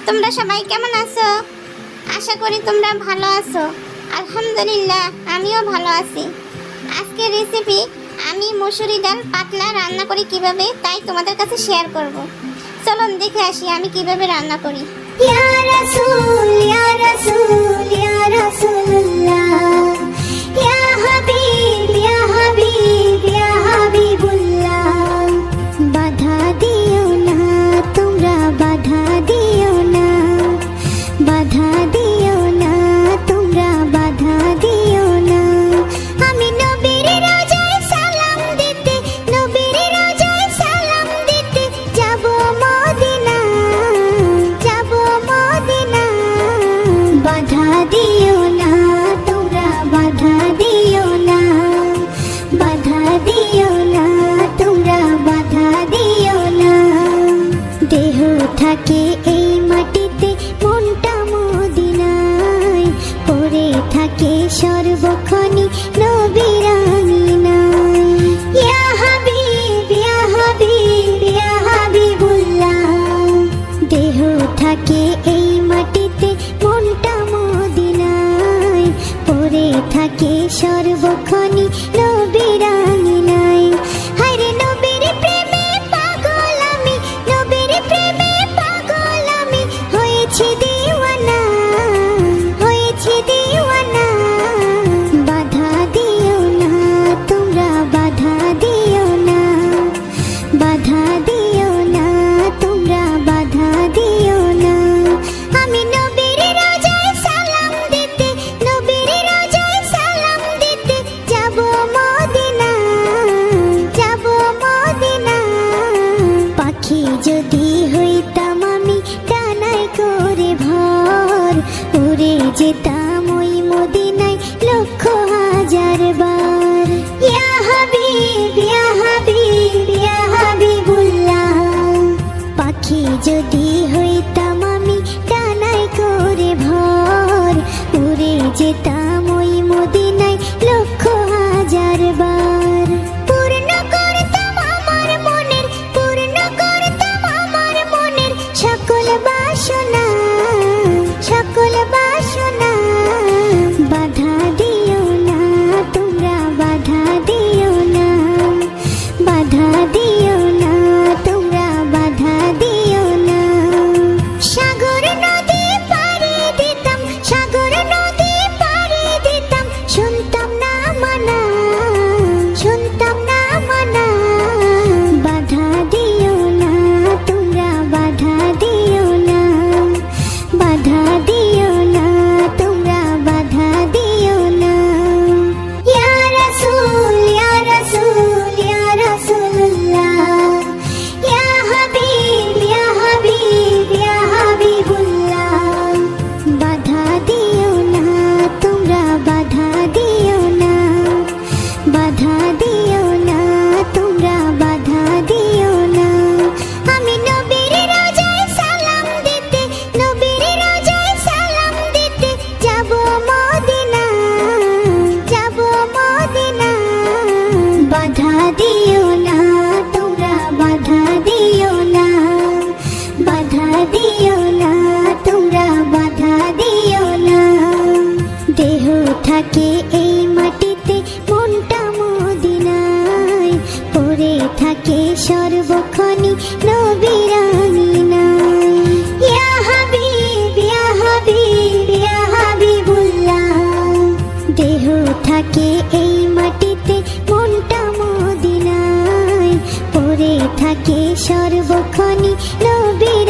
তোমরা সবাই কেমন আছো? আশা করি তোমরা ভালো আছো। আলহামদুলিল্লাহ, আমিও ভালো আছি। আজকের রেসিপি আমি মসুরি ডাল পাতলা রান্না করি কিভাবে, তাই তোমাদের কাছে শেয়ার করব। চলুন দেখে আসি আমি কিভাবে রান্না করি। ইয়া রাসূল ইয়া রাসূল ইয়া রাসূলুল্লাহ, ইয়া হাবিব ইয়া হাবিব ইয়া হাবিবুল্লাহ। বাধা দিও না তোমরা, বাধা দিও না, বাধা দিও না তোমরা, বাধা দিও না। আমি নবীর রোজায় সালাম দিতে, নবীর রোজায় সালাম দিতে যাব মদিনা, যাব মদিনা। বাধা দিও না তোমরা, বাধা দিও না, বাধা দিও না তোমরা, বাধা দিও না। দেহ থাকে এই মাটিতে, মনটা মদিনায়, পড়ে থাকে সর্বক্ষণই নবীর আঙিনায়। ইয়া হাবিব ইয়া হাবিব ইয়া হাবিবুল্লাহ। দেহ থাকে এই মাটিতে, মনটা মদিনায়, পড়ে থাকে সর্বক্ষণই নবীর আঙিনায়। হায়রে নবীর প্রেমে পাগল আমি, নবীর প্রেমে পাগল আমি, হয়েছি দিওয়ানা, হয়েছি দিওয়ানা। বাধা দিও না তোমরা, বাধা দিও না, বাধা দিও না তোমরা, বাধা দিও না। আমি নবীর রোজায় সালাম দিতে, নবীর রোজায় সালাম দিতে যাব মদিনা, যাব মদিনা। পাখি যদি হইতাম আমি ডানায় করে ভর, উড়ে যেতাম ওই মদিনায় লক্ষ হাজার বার। ইয়া হাবিব ইয়া হাবিব ইয়া হাবিবুল্লাহ। পাখি যদি হইতাম আমি ডানায় করে ভর, উড়ে যেতাম ওই মদিনায় লক্ষ হাজার বার। পূর্ণ করতাম আমার মনের, পূর্ণ করতাম আমার মনের সকল বাসনা, সকল বাসনা। বাধা দিও না তোমরা, বাধা দিও না, বাধা দিও না তোমরা, বাধা দিও না। সাগর নদী পাড়ি দিতাম, সাগর নদী পাড়ি দিতাম, শুনতাম না মানা, শুনতাম না মানা। বাধা দিও না তোমরা, বাধা দিও না, বাধা দিও না তোমরা, বাধা দিও না। ইয়া রাসূল ইয়া রাসূল ইয়া রাসূলুল্লাহ, ইয়া হাবিব ইয়া হাবিব ইয়া হাবিবুল্লাহ। বাধা দিও না তোমরা, বাধা দিও না, বাধা দিও না তোমরা, বাধা দিও না। আমি নবীর রোজায় সালাম দিতে, নবীর রোজায় সালাম দিতে যাব মদিনা, যাব মদিনা। বাধা দিও না তোমরা, বাধা দিও না, বাধা দিও না তোমরা, বাধা দিও না। দেহ থাকে এই মাটিতে, মনটা মদিনায়, পড়ে থাকে সর্বক্ষণই নবীর আঙিনায়। ইয়া হাবিব ইয়া হাবিব ইয়া হাবিবুল্লাহ। দেহ থাকে এই মাটিতে, মনটা মদিনায়, পড়ে থাকে সর্বক্ষণই নবীর